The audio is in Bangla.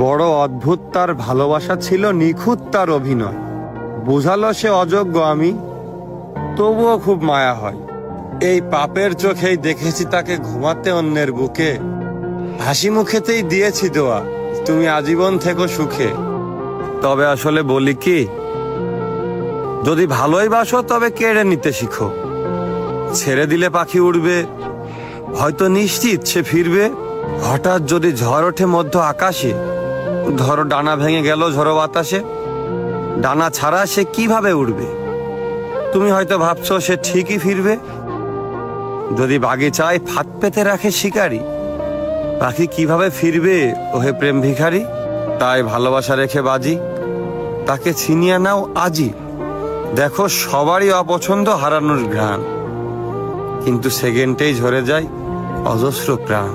বড় অদ্ভুত তার ভালোবাসা ছিল, নিখুঁত তার অভিনয়। বুঝালো সে অযোগ্য আমি, তবুও খুব মায়া হয়। এই পাপের চোখেই দেখেছি তাকে ঘুমাতে অন্যের বুকে। হাসি মুখেতেই দিয়েছি দোয়া, তুমি আজীবন থেকো সুখে। তবে আসলে বলি কি, যদি ভালোই বাসো তবে কেড়ে নিতে শিখো। ছেড়ে দিলে পাখি উড়বে, হয়তো নিশ্চিত সে ফিরবে। হঠাৎ যদি ঝড় ওঠে মধ্য আকাশে, ধরো ডানা ভেঙে গেল ঝড়ো বাতাসে, ডানা ছাড়া সে কিভাবে উড়বে? তুমি হয়তো ভাবছো সে ঠিকই ফিরবে। যদি বাগিচায় ফাঁদ পেতে রাখে শিকারি, পাখি কিভাবে ফিরবে ওহে প্রেম ভিখারি? তাই ভালোবাসা রেখে বাজি, তাকে ছিনিয়ে নাও আজই। দেখো সবারই অপছন্দ হারানোর ঘ্রাণ, কিন্তু সেকেন্ডেই ঝরে যায় অজস্র প্রাণ।